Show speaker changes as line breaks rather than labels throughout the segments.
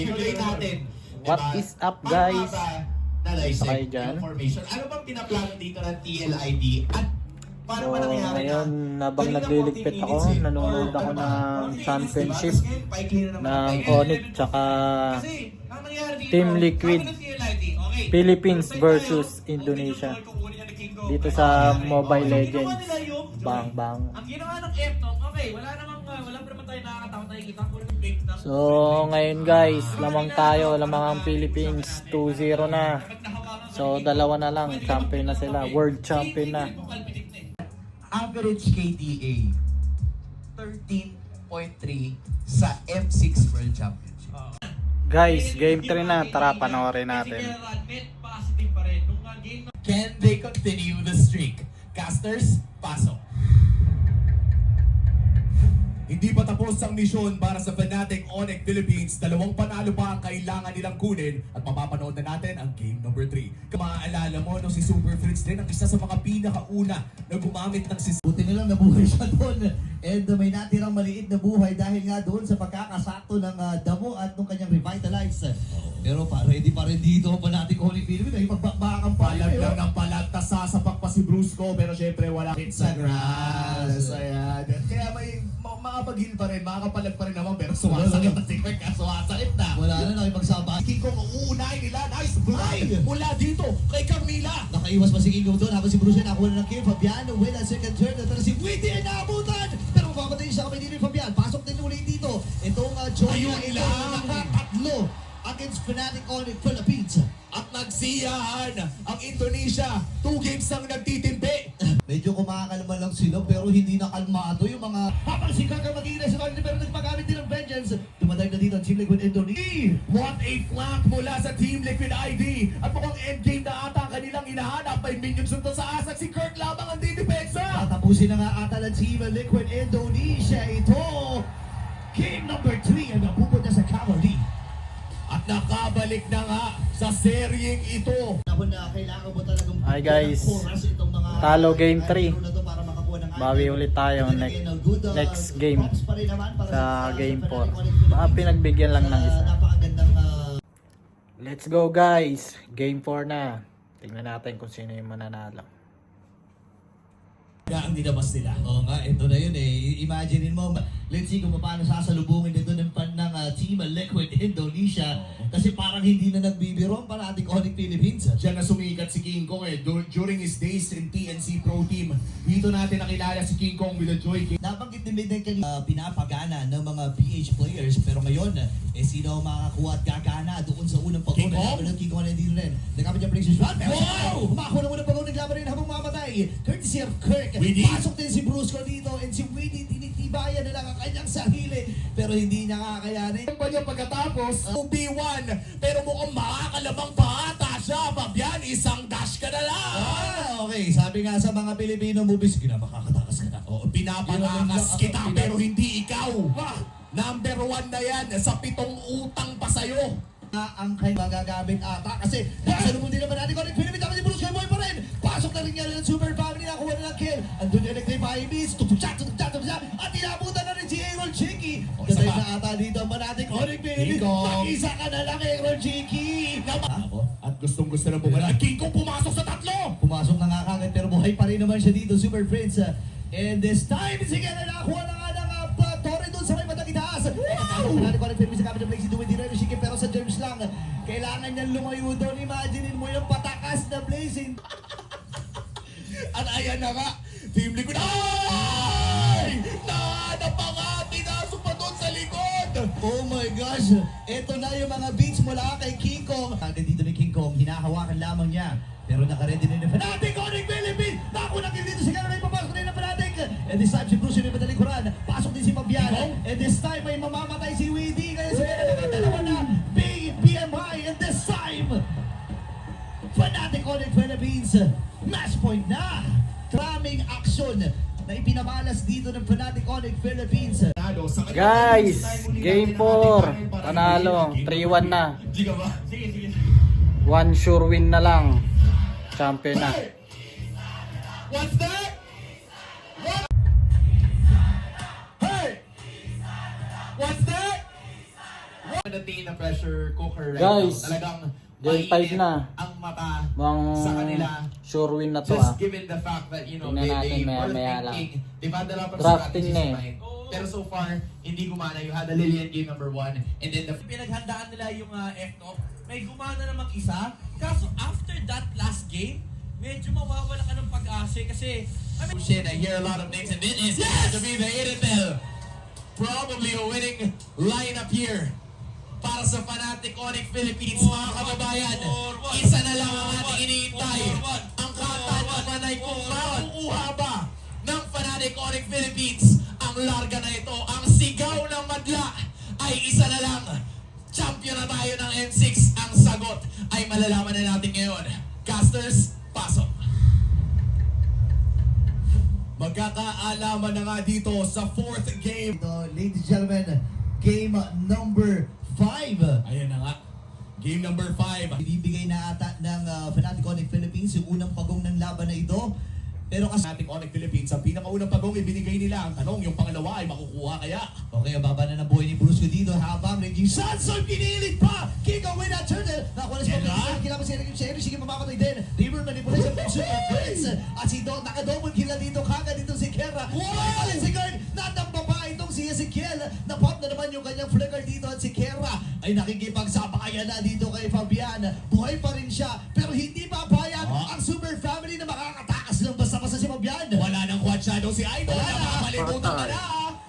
Tuloy natin.
What is up, guys?
Sakay dyan. Ano bang pinaplano dito ng TLID? At paano ba nangyayari
ngayon, nabang nagliligpit ako, nanonood ako ng championship ng Onyx tsaka Team Liquid Philippines versus Indonesia dito sa Mobile Legends. Bang bang.
Ang ginawa ng Eptong, okay, wala naman tayo nakakatawa nakikita ko ng big na.
So ngayon guys, lamang ang Philippines 2-0 na. So dalawa na lang, champion na sila, world champion na.
Average KDA 13.3 sa M6 World Championship.
Guys, game 3 na, tara panoorin natin.
Can they continue the streak? Casters, pasok.
Hindi pa tapos ang misyon para sa Fnatic Onyx Philippines. Dalawang panalo pa ang kailangan nilang kunin at mapapanood na natin ang game number 3. Maaalala mo no, si Super Fritz din ang isa sa mga pinakauna na gumamit ng system.
Buti nilang nabuhay siya doon. And may natirang maliit na buhay dahil nga doon sa pagkakasakto ng damo at nung kanyang revitalize. Pero ready pa rin dito pa natin kung ni Philippines ay magbakbakang
Palag lang ng palag, sasapak pa si Brusco pero syempre wala hit sa grass. Ayan. Kaya may makapag-heal pa rin, makakapalag pa rin naman pero sumasakit na si Quick, sumasakit na.
Wala na nakipagsama.
King Kong uunahin nila, nice drive mula dito kay Carmila.
Nakaiwas pa si King Kong doon habang si Bruce ay nakuha na ng kill. Fabiano with a second turn. Pero si Witty ay naabutan. Pero mapapatay siya kamay din ni Fabian. Pasok din ulit dito. Itong Joey
Ayun
ay
nila.
nakatatlo against Fnatic Onyx Philippines.
At nagsiyahan ang Indonesia. 2 games ang nagtitimpi.
Medyo kumakalma lang sila pero hindi na kalmado yung mga papansikan ka mag-iinay sa kanila pero nagpagamit din ng vengeance. Dumatay na dito ang Team Liquid Indonesia.
What a flank mula sa Team Liquid ID. At mukhang endgame na ata ang kanilang inahanap. May minions sunto sa asak. Si Kirk lamang ang didepensa.
Tatapusin na nga ata ng Team Liquid Indonesia. Ito, game number 3 ang napupunta sa Cavalry.
At nakabalik na nga sa seryeng ito.
Hi guys, talo game 3. Bawi ulit tayo next game sa game 4. Baka pinagbigyan lang ng isa. Let's go guys, game 4 na. Tingnan natin kung sino yung mananalo.
Ang dinabas nila. Oo nga, ito na yun eh. Imaginein mo, let's see kung paano sasalubungin dito ng fan ng Team Liquid Indonesia. Kasi parang hindi na nagbibiro ang parating Onyx Philippines.
Diyan na sumikat si King Kong eh. During his days in TNC Pro Team. Dito natin nakilala si King Kong with a joy.
Nabanggit din din kanina pinapagana ng mga PH players. Pero ngayon, sino ang makakakuha at gagana doon sa unang pagod.
King Kong?
King Kong na dito rin. Nagkapit niya Princess Run.
Wow!
Humakuha na muna pagod. Naglaban rin habang mamatay. Courtesy of Kirk.
Winnie?
Pasok din si Brusco dito. And si Winnie, tinitibayan na lang ang kanyang sarili. Pero hindi niya kakayanin.
Ang kanya pagkatapos, 2v1. Pero mukhang makakalabang pa ata siya. Fabian, isang dash ka na lang.
Okay. Sabi nga sa mga Pilipino movies, makakatakas ka na.
Oh, pinapatakas kita pero hindi ikaw. Number 1 na yan sa 7 utang pa sa'yo.
Ang kanyang magagamit ata kasi nakasalubong din naman natin kung Philippines dapat si Bruce Boy pa rin. Pasok na rin niya ng Super Family, nakuha na ng kill. Andun yung electric vibes, tututsa, at inabutan na rin si Aaron Chicky. Kasi na ata dito ang manating Onyx Philippines. Mag-isa ka na lang, Aaron Chicky.
At gustong-gusto na bumalik. King Kong pumasok sa 3.
Pumasok na nga kagad pero buhay pa rin naman siya dito, Super Prince. And this time, sige na nakuha na nga ng Torre doon sa may matang itaas. Wow! Natin ko rin Philippines sa kapit ng Blaze, duwin din rin Chicky pero sa germs lang. Kailangan niyang lumayo doon. Imaginein mo yung patakas na Blazing.
At ayan na nga, Team Liquid. Ay! Nahanap pa nga, pinasok pa doon sa likod.
Oh my gosh! Ito na yung mga beats mula kay King Kong. Agad dito ni King Kong, hinahawakan lamang niya. Pero nakaredy na yung Fnatic Onyx Philippines! Nakuha kill dito si Caroline, papasok na yung Fnatic! And this time si Bruce yung ipadalikuran. Pasok din si Fabian. And this time may mamamatay si Weedy. Kaya sa kanya nakadalawa na BMI. And this time, Fnatic Onyx Philippines, match point na! Traming action na ipinamalas dito ng Fnatic Onyx Philippines.
Guys, game 4, panalo, 3-1 na. One sure win na lang. Champion na.
What's that? Hey! What's that?
Fnatic na pressure cooker right
Guys,
now. Talagang
Game 5
mainit
na.
ang mata
Mukhang
sa kanila.
sure win na to
Just
ah.
given the fact that, you know,
Tingnan natin
they were
maya-maya lang.
thinking, they've had a lot of
Drafting
strategies
na
in
eh.
mind. Pero so far, hindi gumana. You had a Lillian game number 1, and then the
Pinaghandaan nila yung F-Top. May gumana namang isa. Kaso after that last game, medyo mawawala ka ng pag-asa kasi
Shit, I hear a lot of names, and this is to be the Iritel. Probably a winning lineup here para sa Fnatic Onyx Philippines, mga kababayan. Isa na lang ang ating iniintay. Ang katanungan ay kung makukuha ba ng Fnatic Onyx Philippines ang larga na ito. Ang sigaw ng madla ay isa na lang. Champion na tayo ng M6. Ang sagot ay malalaman na natin ngayon. Casters, pasok.
Magkakaalaman na nga dito sa 4th game.
Ito, ladies and gentlemen, game number 5.
Ayan na nga. Game number 5.
Binibigay na ata ng Fnatic Onyx Philippines yung unang pagong ng laban na ito. Pero kasi
Fnatic Onyx Philippines, ang pinakaunang pagong ibinigay nila. Ang tanong, yung pangalawa ay makukuha kaya?
okay, ang baba na ng buhay ni Brusco dito habang naging Sanson pinilit pa! Kick away na turtle! Nakuha na si Pagkakas, kailangan si Eric Cherry, sige mamamatay din. River manipulation from Super Prince. At si Don, naka-double kill na dito, kagad dito si Kera. Wow! Si Kern, natamba pa itong si Ezekiel. Napop na naman yung kanyang flicker dito at si Kera ay nakikipagsabayan na dito kay Fabian. Buhay pa rin siya, pero hindi papayag ang Super Family na makakatakas lang basta-basta si Fabian.
Wala nang quad shadow si Idol.
Wala na.
Nakakalimutan ka na.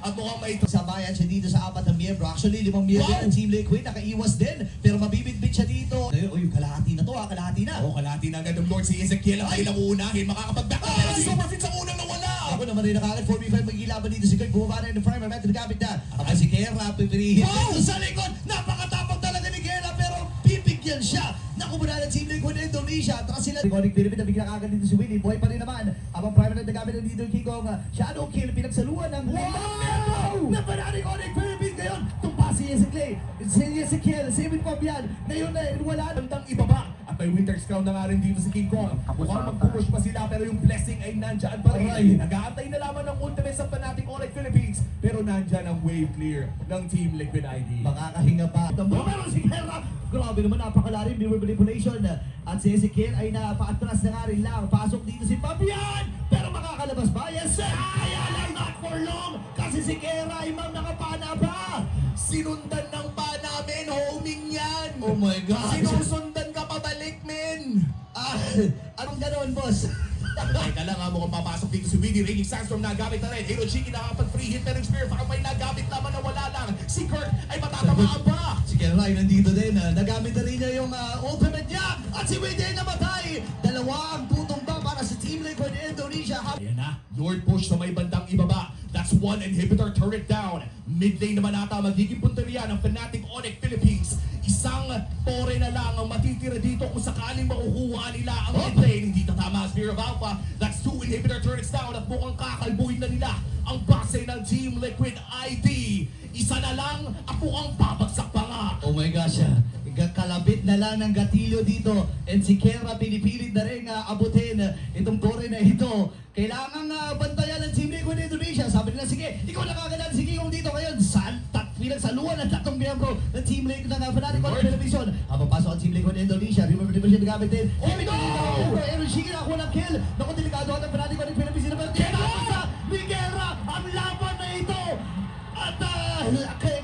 At mukhang may ito.
Sabayan siya dito sa 4 na miyembro. Actually, 5 miyembro
Wow!
ng Team Liquid. Nakaiwas din. Pero mabibitbit siya dito. Yung kalahati na to kalahati na.
Oo, kalahati na agad ng Lord si Ezekiel. Ang kailang uunahin. Makakapag-back up. Pero si Superfits ang unang nawala.
Ako naman rin nakakit. 4v5 magilaban dito si Kurt. Bumaba na yung primer. Metro gamit na. Ang si Kera, pipirihin.
Wow!
Dito sa likod. Napakatapang talaga ni Kera. Pero pipigyan siya. Nakumuna ng Team Liquid Indonesia. Tara sila. Iconic Philippines na bigla kagad dito si Willie. Buhay pa rin naman. Abang primer na nagamit na dito yung Kikong. Shadow kill. Pinagsaluan ng
Wow!
na Fnatic Onyx Philippines ngayon. Tumpa si Ezekiel. Si Ezekiel. Si Emil Fabian. Ngayon na wala na.
Bandang ibaba. At may Winter's Crown na nga rin dito si King Kong. Mukhang magpupush pa sila pero yung blessing ay nandyan pa rin.
Aray.
Nag-aantay na lamang ng ultimate sa Fnatic Onyx Philippines. Pero nandyan ang wave clear ng Team Liquid ID.
Makakahinga pa. Pero si Kera, grabe naman, napakalarim, mirror manipulation. At si Ezekiel ay napaatras na nga rin lang. Pasok dito si Fabian, pero makakalabas ba? Yes, sir! Kaya lang, not for long, kasi si Kera ay nakapana pa.
Sinundan ng pa namin, homing yan!
Oh my God!
Sinusundan ka pabalik, men!
Anong ganon, boss?
Teka lang ha, mukhang papasok dito si Winnie. Raging Sandstorm nagamit na rin. Hero Chiki nakapag-free hit pero yung Spear baka may nagamit naman na wala lang. Si Kurt ay matatamaan pa.
Si Kera ay nandito din. Nagamit na rin niya yung ultimate niya. At si Wade ay namatay. Dalawa ang tutumba para sa Team Liquid Indonesia.
Ayan na, Lord push sa may bandang ibaba. That's one inhibitor turret down. Mid lane naman ata magiging punteriya ng Fnatic Onyx Philippines. Isang tore na lang ang matitira dito kung sakaling makukuha nila ang mid lane. Hindi tatama ang Spear of Alpha. That's 2 inhibitor turrets down at mukhang kakalbuhin na nila ang base ng Team Liquid ID. Isa na lang at mukhang babagsak pa nga.
Oh my gosh, kalabit na lang ng gatilyo dito and si Kera pinipilit na rin abutin itong tore na ito. Kailangan bantayan ng Team Liquid Indonesia. Sabi nila, sige, ikaw nakagalan si Kikong dito ngayon. Pinagsaluan ng 3 miyembro ng Team Liquid ng Fnatic Onyx Television. Habang pasok ang Team Liquid Indonesia, remember division na gamit din. Oh no! Aaron Shiki nakakuha ng kill. Naku, delikado ang Fnatic Onyx Television. Kera! Ni Kera! Ang laban na ito! At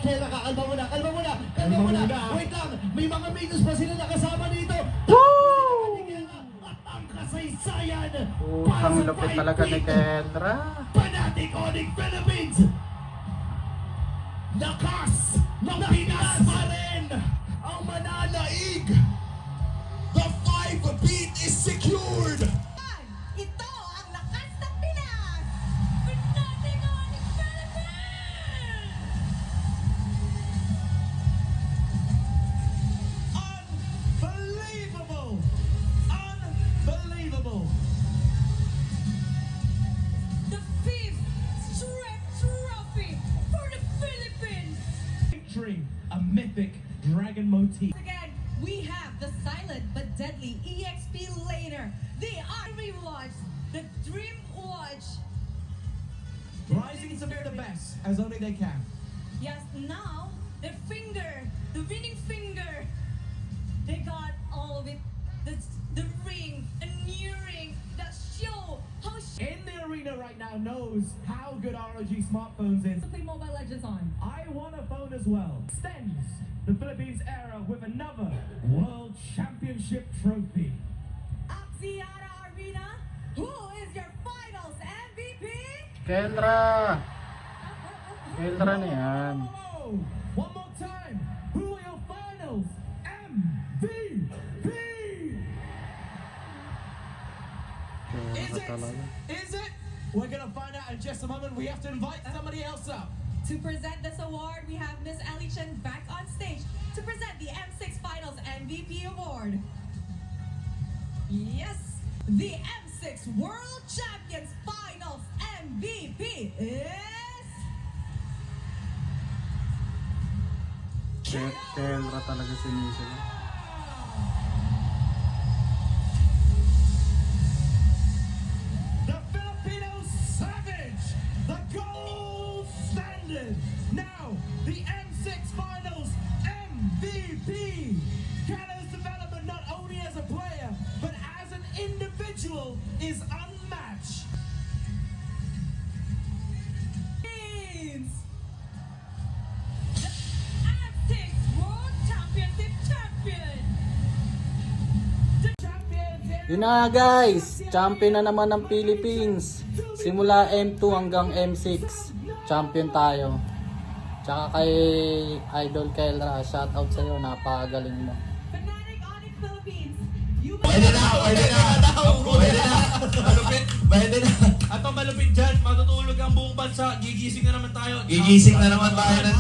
Kera, kalma muna. Wait lang, may mga minions pa sila nakasama dito. At ang kasaysayan
Ang lupit talaga ni Kendra.
Fnatic Onyx Philippines. Lakas ng Pinas pa rin ang mananaig.
The 5 beat is secured.
Ito ang lakas ng Pinas! Fnatic Onyx Philippines!
unbelievable! Unbelievable!
The 5th straight trophy for the Philippines!
Featuring a mythic dragon motif.
Again, we have the silent but deadly EXP laner. They are rewatch, the Dream Watch.
Rising to be the best as only they can.
Yes, now the finger, the winning finger. They got all of it. The ring, a new ring that show how
In the arena right now knows how good ROG smartphones is.
to play Mobile Legends on.
I want a phone as well. Extends the Philippines era with another World Championship trophy.
Axiata Arena, who is your finals MVP?
Kendra! Kendra na yan.
Oh, one more time. Who are your finals MVP?
Kendra talaga.
Is it? We're gonna find out in just a moment. We have to invite somebody else up.
To present this award, we have Miss Ellie Chen back on stage to present the M6 Finals MVP Award. Yes, the M6 World Champions Finals MVP is...
Kendra talaga si Michelle.
The Filipino Savage, the gold standard. Now, the M6 Finals MVP. Kano's development not only as a player, but as an individual is unmatched.
Means the M6 World Championship champion.
Yun na guys, champion na naman ng Philippines. Simula M2 hanggang M6, champion tayo. Tsaka kay Idol Kelra, shoutout sa'yo, napakagaling mo.
Fnatic Onyx Philippines, you
Pwede na! Malupit! Pwede na!
At ang malupit dyan, matutulog ang buong bansa. Gigising na naman tayo.
Gigising na naman tayo ng